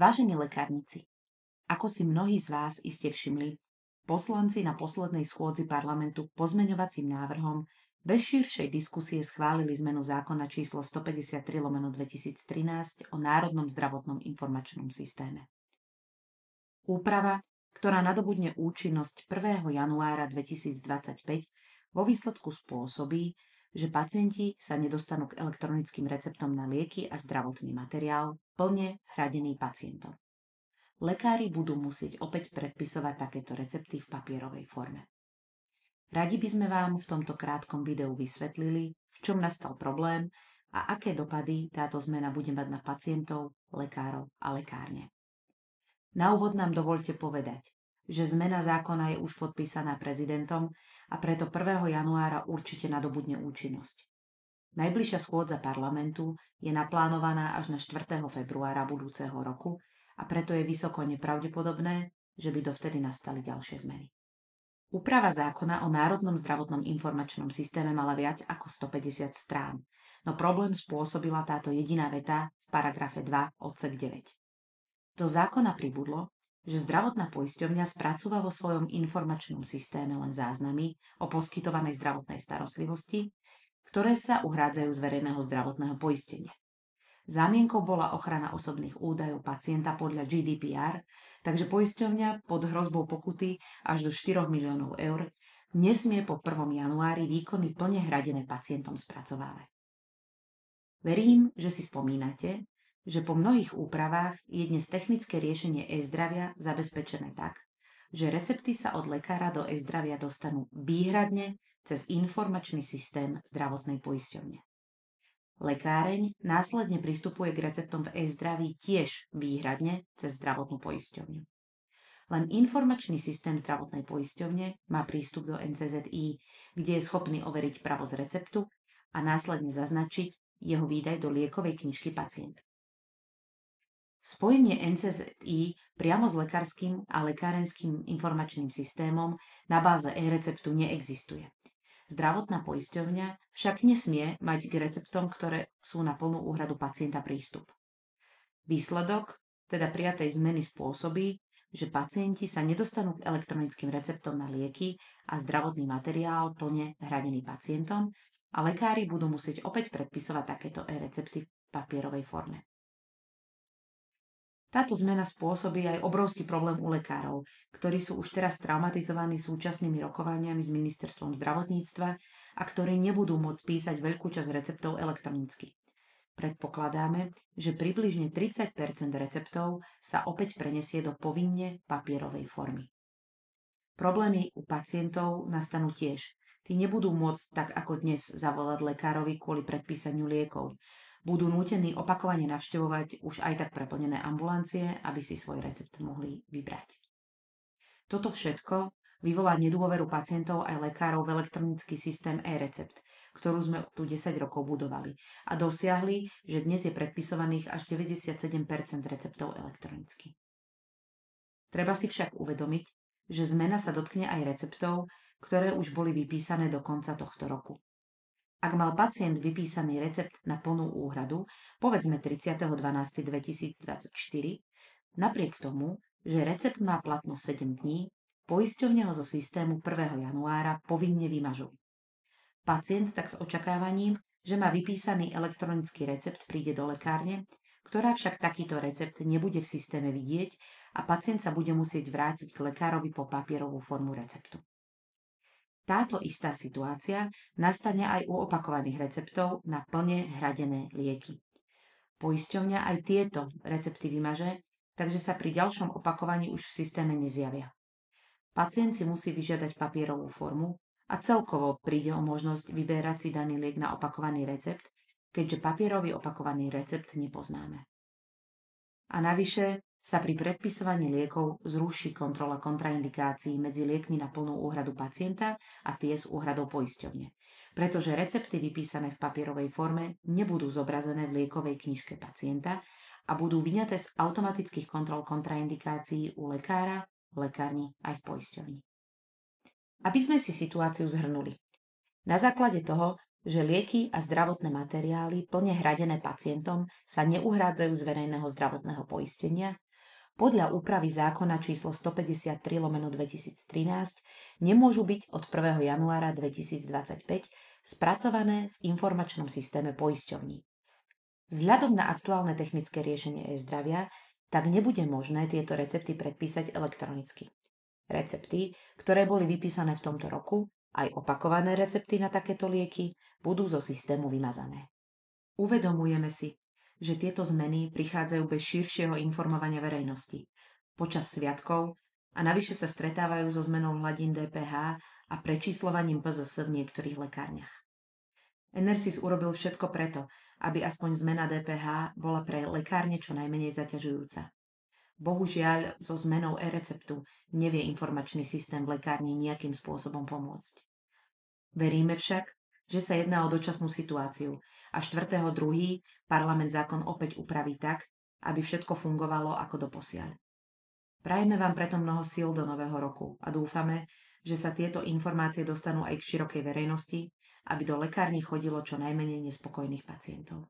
Vážení lekárnici, ako si mnohí z vás iste všimli, poslanci na poslednej schôdzi parlamentu pozmeňovacím návrhom bez širšej diskusie schválili zmenu zákona číslo 153/2013 o Národnom zdravotnom informačnom systéme. Úprava, ktorá nadobudne účinnosť 1. januára 2025, vo výsledku spôsobí, že pacienti sa nedostanú k elektronickým receptom na lieky a zdravotný materiál plne hradený pacientom. Lekári budú musieť opäť predpisovať takéto recepty v papierovej forme. Radi by sme vám v tomto krátkom videu vysvetlili, v čom nastal problém a aké dopady táto zmena bude mať na pacientov, lekárov a lekárne. Na úvod nám dovoľte povedať, že zmena zákona je už podpísaná prezidentom a preto 1. januára určite nadobudne účinnosť. Najbližšia schôdza parlamentu je naplánovaná až na 4. februára budúceho roku a preto je vysoko nepravdepodobné, že by dovtedy nastali ďalšie zmeny. Úprava zákona o Národnom zdravotnom informačnom systéme mala viac ako 150 strán, no problém spôsobila táto jediná veta v paragrafe 2 odsek 9. Do zákona pribudlo, že zdravotná poisťovňa spracúva vo svojom informačnom systéme len záznamy o poskytovanej zdravotnej starostlivosti, ktoré sa uhrádzajú z verejného zdravotného poistenia. Zámienkou bola ochrana osobných údajov pacienta podľa GDPR, takže poisťovňa pod hrozbou pokuty až do 4 miliónov eur nesmie po 1. januári výkony plne hradené pacientom spracovávať. Verím, že si spomínate, že po mnohých úpravách je dnes technické riešenie e-zdravia zabezpečené tak, že recepty sa od lekára do e-zdravia dostanú výhradne cez informačný systém zdravotnej poisťovne. Lekáreň následne pristupuje k receptom v e-zdraví tiež výhradne cez zdravotnú poisťovňu. Len informačný systém zdravotnej poisťovne má prístup do NCZI, kde je schopný overiť pravosť receptu a následne zaznačiť jeho výdaj do liekovej knižky pacienta. Spojenie NCZI priamo s lekárskym a lekárenským informačným systémom na báze e-receptu neexistuje. Zdravotná poisťovňa však nesmie mať k receptom, ktoré sú na plnú úhradu pacienta, prístup. Výsledok teda prijatej zmeny spôsobí, že pacienti sa nedostanú k elektronickým receptom na lieky a zdravotný materiál plne hradený pacientom a lekári budú musieť opäť predpisovať takéto e-recepty v papierovej forme. Táto zmena spôsobí aj obrovský problém u lekárov, ktorí sú už teraz traumatizovaní súčasnými rokovaniami s ministerstvom zdravotníctva a ktorí nebudú môcť písať veľkú časť receptov elektronicky. Predpokladáme, že približne 30% receptov sa opäť prenesie do povinne papierovej formy. Problémy u pacientov nastanú tiež. Tí nebudú môcť tak ako dnes zavolať lekárovi kvôli predpísaniu liekov. Budú nútení opakovane navštevovať už aj tak preplnené ambulancie, aby si svoj recept mohli vybrať. Toto všetko vyvolá nedôveru pacientov aj lekárov v elektronický systém e-recept, ktorú sme tu 10 rokov budovali a dosiahli, že dnes je predpisovaných až 97% receptov elektronicky. Treba si však uvedomiť, že zmena sa dotkne aj receptov, ktoré už boli vypísané do konca tohto roku. Ak mal pacient vypísaný recept na plnú úhradu, povedzme 30.12.2024, napriek tomu, že recept má platnosť 7 dní, poisťovne ho zo systému 1. januára povinne vymažú. Pacient tak s očakávaním, že má vypísaný elektronický recept, príde do lekárne, ktorá však takýto recept nebude v systéme vidieť a pacient sa bude musieť vrátiť k lekárovi po papierovú formu receptu. Táto istá situácia nastane aj u opakovaných receptov na plne hradené lieky. Poisťovňa aj tieto recepty vymaže, takže sa pri ďalšom opakovaní už v systéme nezjavia. Pacient si musí vyžiadať papierovú formu a celkovo príde o možnosť vyberať si daný liek na opakovaný recept, keďže papierový opakovaný recept nepoznáme. A navyše sa pri predpisovaní liekov zruší kontrola kontraindikácií medzi liekmi na plnú úhradu pacienta a tie s úhradou poisťovne, pretože recepty vypísané v papierovej forme nebudú zobrazené v liekovej knižke pacienta a budú vyňaté z automatických kontrol kontraindikácií u lekára, v lekárni aj v poisťovni. Aby sme si situáciu zhrnuli. Na základe toho, že lieky a zdravotné materiály plne hradené pacientom sa neuhrádzajú z verejného zdravotného poistenia, Podľa úpravy zákona číslo 153/2013 nemôžu byť od 1. januára 2025 spracované v informačnom systéme poisťovní. Vzhľadom na aktuálne technické riešenie e-zdravia tak nebude možné tieto recepty predpísať elektronicky. Recepty, ktoré boli vypísané v tomto roku, aj opakované recepty na takéto lieky, budú zo systému vymazané. Uvedomujeme si, že tieto zmeny prichádzajú bez širšieho informovania verejnosti, počas sviatkov a navyše sa stretávajú so zmenou hladín DPH a prečíslovaním PZS v niektorých lekárniach. Enersys urobil všetko preto, aby aspoň zmena DPH bola pre lekárne čo najmenej zaťažujúca. Bohužiaľ, so zmenou e-receptu nevie informačný systém v lekárni nejakým spôsobom pomôcť. Veríme však, že sa jedná o dočasnú situáciu a 4.2. parlament zákon opäť upraví tak, aby všetko fungovalo ako doposiaľ. Prajeme vám preto mnoho síl do nového roku a dúfame, že sa tieto informácie dostanú aj k širokej verejnosti, aby do lekární chodilo čo najmenej nespokojných pacientov.